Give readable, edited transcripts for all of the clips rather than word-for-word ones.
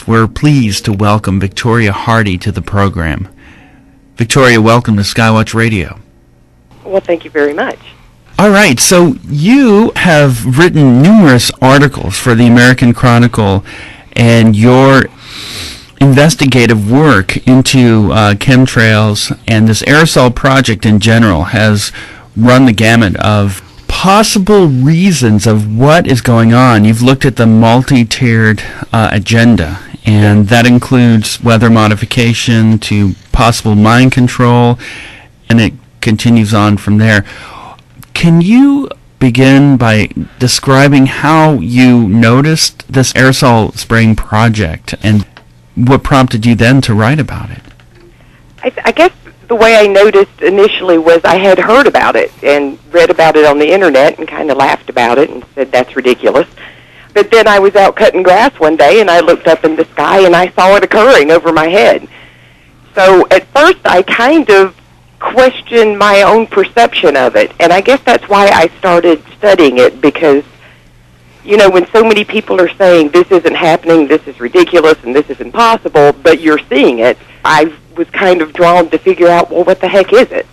We're pleased to welcome Victoria Hardy to the program. Victoria, welcome to Skywatch Radio. Well, thank you very much. All right, so you have written numerous articles for the American Chronicle, and your investigative work into chemtrails and this aerosol project in general has run the gamut of possible reasons of what is going on. You've looked at the multi-tiered agenda, and that includes weather modification to possible mind control, and it continues on from there. Can you begin by describing how you noticed this aerosol spraying project and what prompted you then to write about it? I guess the way I noticed initially was I had heard about it and read about it on the internet and kind of laughed about it and said, that's ridiculous. But then I was out cutting grass one day and I looked up in the sky and I saw it occurring over my head. So at first I kind of questioned my own perception of it, and I guess that's why I started studying it, because, you know, when so many people are saying this isn't happening, this is ridiculous, and this is impossible, but you're seeing it, I was kind of drawn to figure out, well, what the heck is it?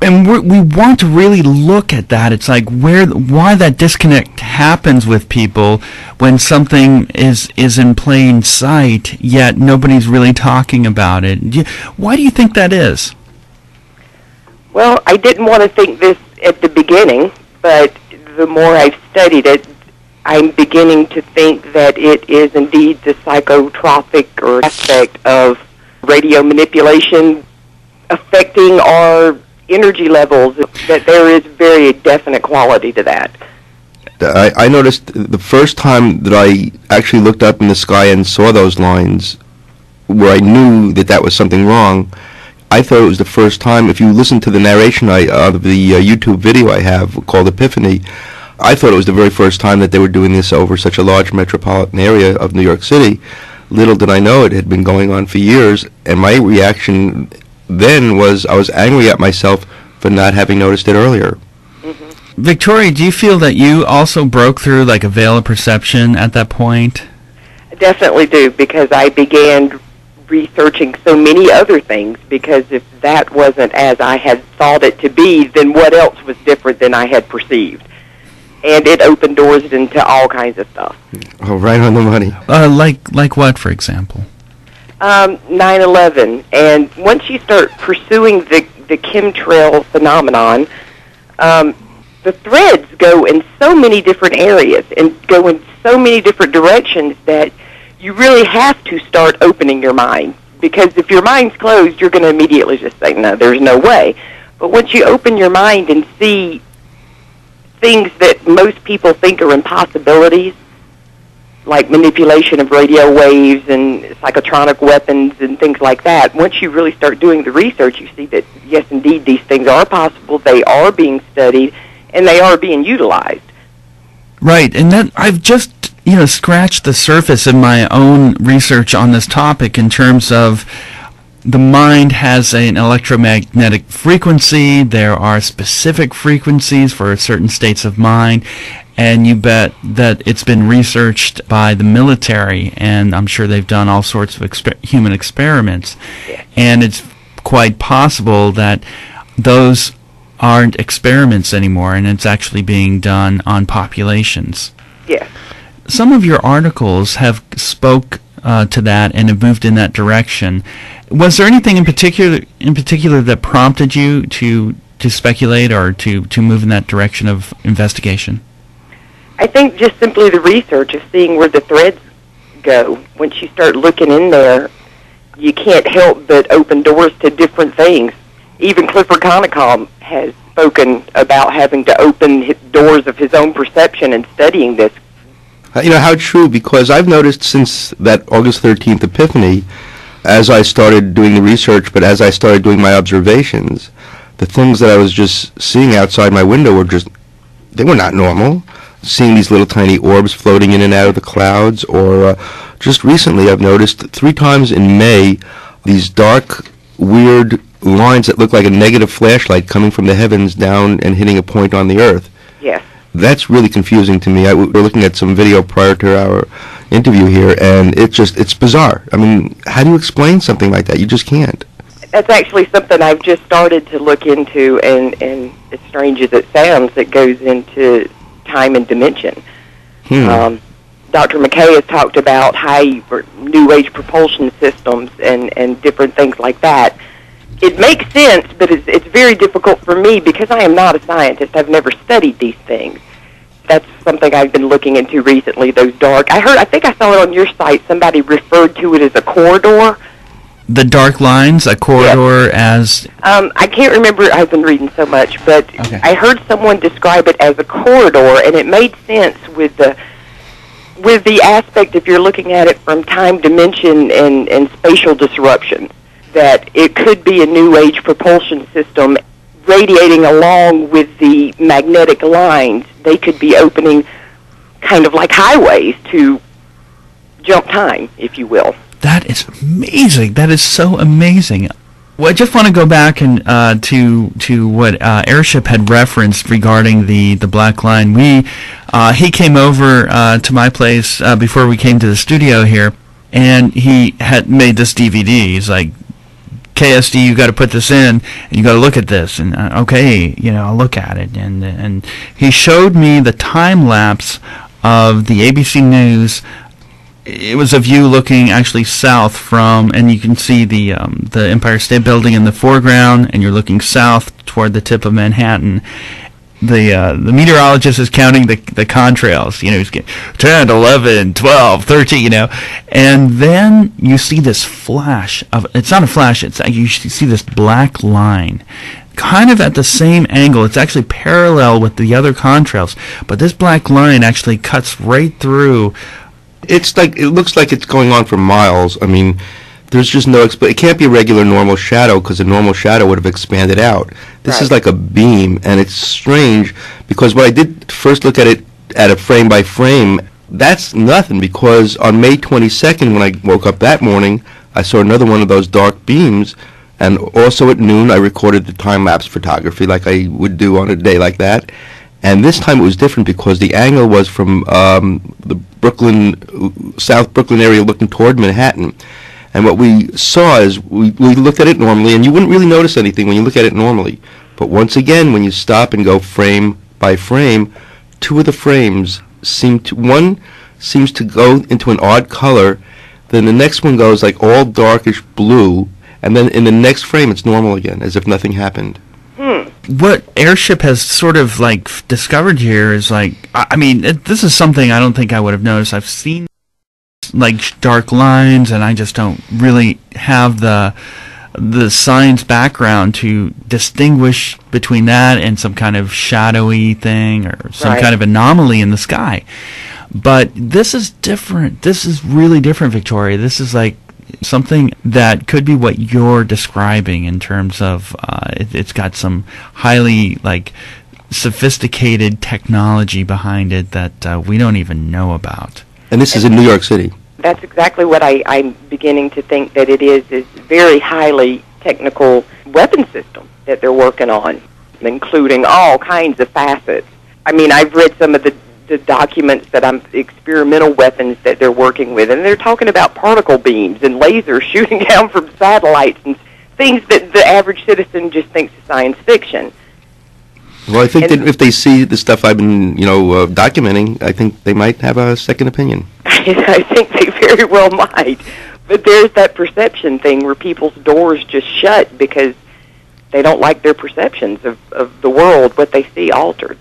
And we want to really look at that. It's like why that disconnect happens with people when something is in plain sight, yet nobody's really talking about it. Why do you think that is? Well, I didn't want to think this at the beginning, but the more I've studied it, I'm beginning to think that it is indeed the psychotropic or aspect of radio manipulation affecting our energy levels, that there is very definite quality to that. I noticed the first time that I actually looked up in the sky and saw those lines where I knew that was something wrong, I thought it was the first time. If you listen to the narration of the YouTube video I have called Epiphany, I thought it was the very first time that they were doing this over such a large metropolitan area of New York City. Little did I know it had been going on for years, and my reaction then was I was angry at myself for not having noticed it earlier. Victoria, do you feel that you also broke through like a veil of perception at that point? I definitely do, because I began researching so many other things, because if that wasn't as I had thought it to be, then what else was different than I had perceived? And it opened doors into all kinds of stuff. Oh, right on the money. Like what, for example? 9/11, and once you start pursuing the chemtrail phenomenon, the threads go in so many different areas and go in so many different directions that you really have to start opening your mind, because if your mind's closed, you're going to immediately just say, no, there's no way. But once you open your mind and see things that most people think are impossibilities, like manipulation of radio waves and psychotronic weapons and things like that, once you really start doing the research, you see that, yes, indeed, these things are possible, they are being studied, and they are being utilized. Right, and that I've just, scratched the surface in my own research on this topic in terms of the mind has an electromagnetic frequency, there are specific frequencies for certain states of mind, and you bet that it's been researched by the military, and I'm sure they've done all sorts of human experiments. Yeah. And it's quite possible that those aren't experiments anymore, and it's actually being done on populations. Yes. Some of your articles have spoke to that and have moved in that direction. Was there anything in particular that prompted you to speculate or to move in that direction of investigation? I think just simply the research of seeing where the threads go. Once you start looking in there, you can't help but open doors to different things. Even Clifford Chronicle has spoken about having to open doors of his own perception and studying this. How true, because I've noticed since that August 13th Epiphany, as I started doing the research, but as I started doing my observations, the things that I was just seeing outside my window they were not normal. Seeing these little tiny orbs floating in and out of the clouds, or just recently I've noticed 3 times in May these dark, weird lines that look like a negative flashlight coming from the heavens down and hitting a point on the earth. Yes. That's really confusing to me. We're looking at some video prior to our interview here, and it's bizarre. I mean, how do you explain something like that? You just can't. That's actually something I've just started to look into, and as strange as it sounds, it goes into time and dimension. Dr. McKay has talked about high or new age propulsion systems and different things like that. It makes sense, but it's very difficult for me because I am not a scientist. I've never studied these things. That's something I've been looking into recently, those dark... I think I saw it on your site. Somebody referred to it as a corridor. The dark lines, a corridor, yes. I can't remember. I've been reading so much, but okay. I heard someone describe it as a corridor, and it made sense with the aspect, if you're looking at it from time, dimension, and spatial disruption, that it could be a new age propulsion system radiating along with the magnetic lines. They could be opening kind of like highways to jump time, if you will. That is amazing. That is so amazing. Well, I just want to go back and to what Airship had referenced regarding the black line. He came over to my place before we came to the studio here, and he had made this DVD. He's like, KSD, you got to put this in, and you got to look at this. And okay, I'll look at it. And he showed me the time lapse of the ABC News. It was a view looking actually south from, and you can see the Empire State Building in the foreground, and you're looking south toward the tip of Manhattan. The meteorologist is counting the contrails. He's getting 10, 11, 12, 13. And then you see this flash of. It's not a flash. You see this black line, kind of at the same angle. It's actually parallel with the other contrails, but this black line actually cuts right through. It looks like it's going on for miles. I mean, there's just no it can't be a regular normal shadow, because a normal shadow would have expanded out. This is like a beam, and it's strange because when I did first look at it at a frame by frame, that's nothing, because on May 22nd, when I woke up that morning, I saw another one of those dark beams, and also at noon I recorded the time-lapse photography like I would do on a day like that. And this time it was different because the angle was from the South Brooklyn area looking toward Manhattan. And what we saw is we looked at it normally, and you wouldn't really notice anything when you look at it normally. But once again, when you stop and go frame by frame, two of the frames one seems to go into an odd color, then the next one goes like all darkish blue, and then in the next frame it's normal again, as if nothing happened. What Airship has sort of discovered here is this is something I don't think I would have noticed. I've seen dark lines, and I just don't really have the science background to distinguish between that and some kind of shadowy thing or some kind of anomaly in the sky. But this is different. This is really different, Victoria. This is something that could be what you're describing in terms of it's got some highly sophisticated technology behind it that we don't even know about. And this is in New York City. That's exactly what I'm beginning to think that it is very highly technical weapon system that they're working on, including all kinds of facets. I mean, I've read some of the documents that experimental weapons that they're working with, and they're talking about particle beams and lasers shooting down from satellites and things that the average citizen just thinks is science fiction. Well, I think that if they see the stuff I've been, documenting, I think they might have a second opinion. I think they very well might. But there's that perception thing where people's doors just shut because they don't like their perceptions of the world, what they see altered.